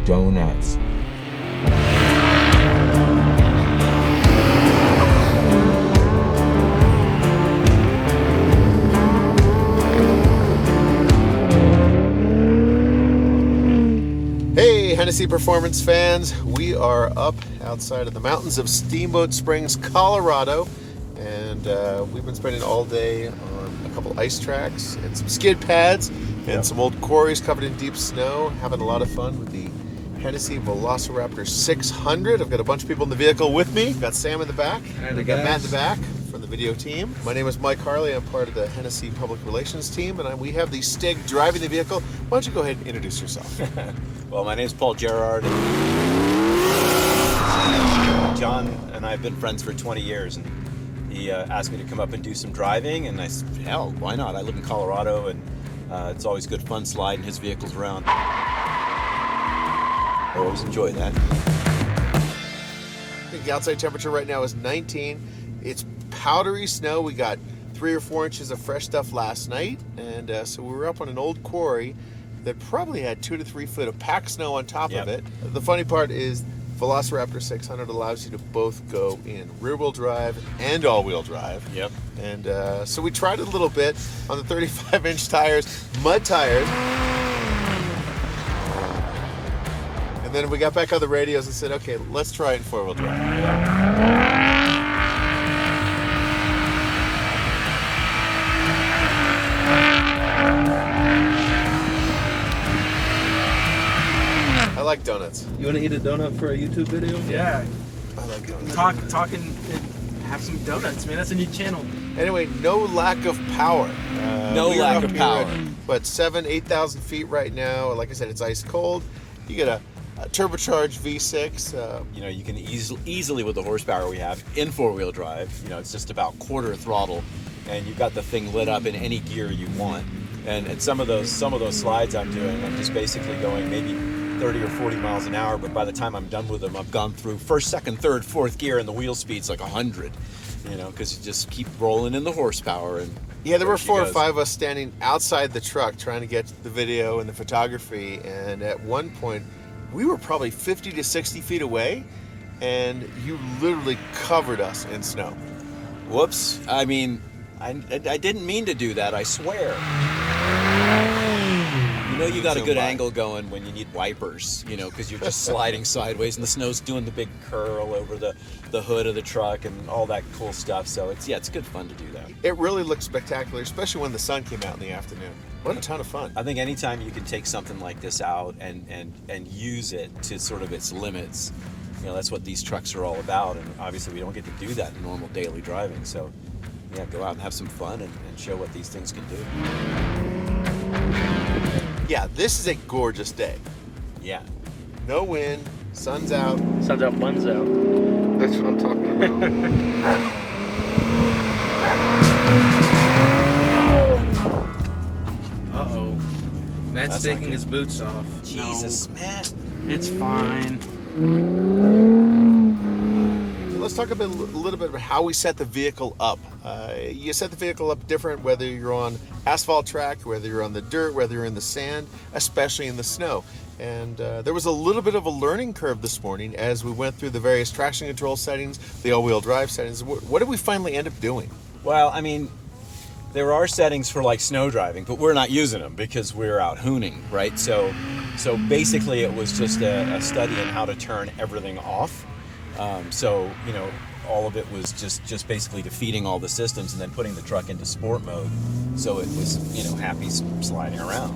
donuts. Hey, Hennessey Performance fans, we are up outside of the mountains of Steamboat Springs, Colorado, and we've been spending all day on a couple ice tracks and some skid pads and some old quarries covered in deep snow, having a lot of fun with the Hennessey VelociRaptor 600. I've got a bunch of people in the vehicle with me. Got Sam in the back, and we got Matt in the back from the video team. My name is Mike Harley. I'm part of the Hennessey Public Relations team, and we have the Stig driving the vehicle. Why don't you go ahead and introduce yourself? Well, my name is Paul Gerrard. John and I have been friends for 20 years, and he asked me to come up and do some driving, and I said, hell, why not? I live in Colorado, and it's always good fun sliding his vehicles around. I always enjoy that. I think the outside temperature right now is 19. It's powdery snow. We got 3 or 4 inches of fresh stuff last night, and so we were up on an old quarry that probably had 2 to 3 foot of packed snow on top of it. The funny part is VelociRaptor 600 allows you to both go in rear-wheel drive and all-wheel drive. Yep. And so we tried it a little bit on the 35-inch tires, mud tires. And then we got back on the radios and said, okay, let's try it in 4-wheel drive. I like donuts. You want to eat a donut for a YouTube video? Yeah. I like donuts. Talk and have some donuts, man. That's a new channel. Anyway, no lack of power. No we are lack up of here power. at, But 8,000 feet right now. Like I said, it's ice cold. You get a turbocharged V6. You can easily with the horsepower we have in 4-wheel drive, it's just about quarter throttle, and you've got the thing lit up in any gear you want. And some of those slides I'm doing, I'm just basically going maybe 30 or 40 miles an hour, but by the time I'm done with them, I've gone through first, second, third, fourth gear, and the wheel speed's like 100, because you just keep rolling in the horsepower. And yeah, there were 4 or 5 of us standing outside the truck trying to get the video and the photography, and at one point, we were probably 50 to 60 feet away, and you literally covered us in snow. Whoops. I mean, I didn't mean to do that, I swear. You got a good angle going when you need wipers, because you're just sliding sideways and the snow's doing the big curl over the hood of the truck and all that cool stuff. So it's good fun to do that. It really looked spectacular, especially when the sun came out in the afternoon. What a ton of fun. I think anytime you can take something like this out and use it to sort of its limits, that's what these trucks are all about. And obviously we don't get to do that in normal daily driving. So yeah, go out and have some fun and show what these things can do. Yeah, this is a gorgeous day. Yeah. No wind, sun's out. Sun's out, fun's out. That's what I'm talking about. Uh-oh. Matt's taking his boots off. Jesus, Matt. It's fine. Let's talk a little bit about how we set the vehicle up. You set the vehicle up different whether you're on asphalt track, whether you're on the dirt, whether you're in the sand, especially in the snow. And there was a little bit of a learning curve this morning as we went through the various traction control settings, the all-wheel drive settings. What did we finally end up doing? Well, I mean, there are settings for like snow driving, but we're not using them because we're out hooning, right? So basically it was just a study in how to turn everything off. All of it was just basically defeating all the systems and then putting the truck into sport mode, so it was happy sliding around.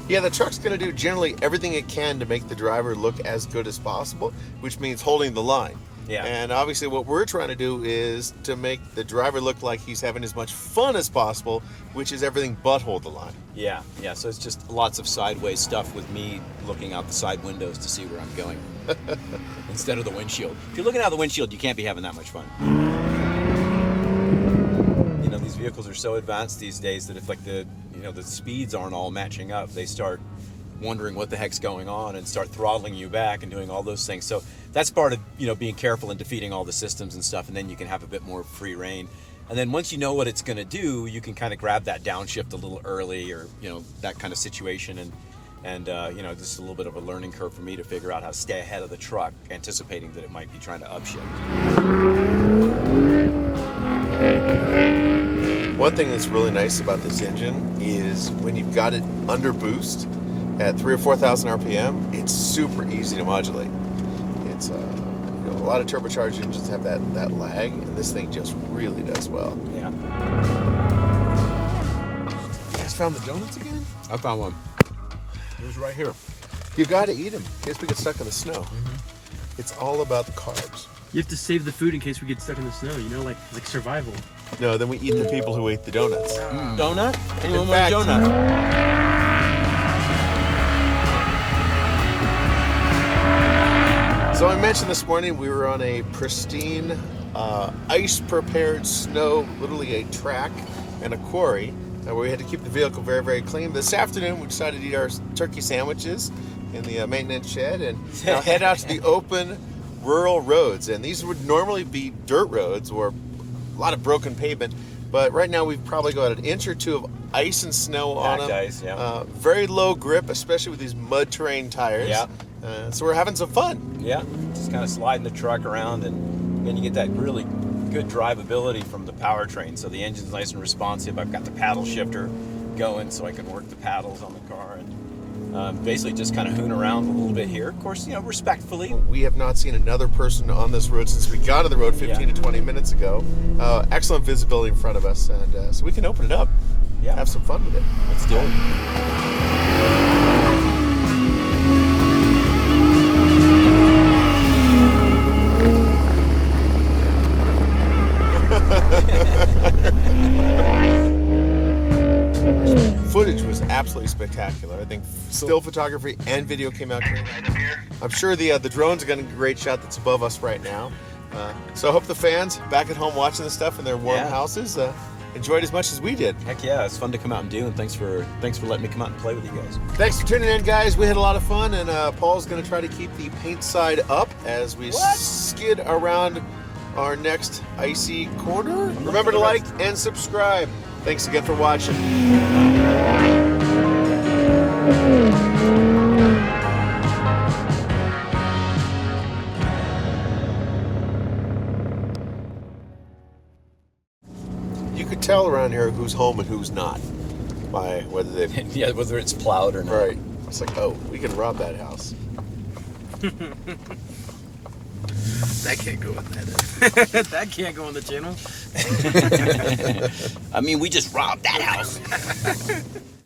Yeah, the truck's going to do generally everything it can to make the driver look as good as possible, which means holding the line. Yeah. And obviously what we're trying to do is to make the driver look like he's having as much fun as possible, which is everything but hold the line. Yeah. So it's just lots of sideways stuff with me looking out the side windows to see where I'm going instead of the windshield. If you're looking out the windshield, you can't be having that much fun. These vehicles are so advanced these days that if the speeds aren't all matching up, they start wondering what the heck's going on and start throttling you back and doing all those things. So that's part of being careful and defeating all the systems and stuff, and then you can have a bit more free reign. And then once you know what it's going to do, you can kind of grab that downshift a little early, or that kind of situation, And you know, this is a little bit of a learning curve for me to figure out how to stay ahead of the truck, anticipating that it might be trying to upshift. One thing that's really nice about this engine is when you've got it under boost at 3,000 or 4,000 RPM, it's super easy to modulate. It's you know, a lot of turbocharged engines have that lag, and this thing just really does well. Yeah. You guys found the donuts again? I found one. It was right here. You got to eat them in case we get stuck in the snow. It's all about the carbs. You have to save the food in case we get stuck in the snow, you know, like survival. No, then we eat the people who ate the donuts. Donut? Anyone want fact- a donut? So I mentioned this morning we were on a pristine, ice-prepared snow, literally a track and a quarry, where we had to keep the vehicle very, very clean. This afternoon we decided to eat our turkey sandwiches in the maintenance shed and now head out to the open rural roads. And these would normally be dirt roads or a lot of broken pavement, but right now we've probably got an inch or two of ice and snow on them. Ice, yeah. Very low grip, especially with these mud terrain tires. Yeah. So we're having some fun. Yeah, just kind of sliding the truck around, and then you get that really good drivability from the powertrain. So the engine's nice and responsive. I've got the paddle shifter going so I can work the paddles on the car, and basically just kind of hoon around a little bit here. Of course, you know, respectfully. We have not seen another person on this road since we got on the road 15 to 20 minutes ago. Excellent visibility in front of us, and so we can open it up. Yeah. Have some fun with it. Let's do it. Footage was absolutely spectacular. I think still photography and video came out great. I'm sure the drone's got a great shot that's above us right now. So I hope the fans back at home watching this stuff in their warm houses enjoyed as much as we did. Heck yeah, it's fun to come out and do, and thanks for letting me come out and play with you guys. Thanks for tuning in, guys. We had a lot of fun, and Paul's going to try to keep the paint side up as we skid around our next icy corner. Remember to like and subscribe. Thanks again for watching. You could tell around here who's home and who's not by whether they've... Yeah, whether it's plowed or not. Right. It's like, oh, we can rob that house. That can't go with that. That can't go on the channel. I mean, we just robbed that house.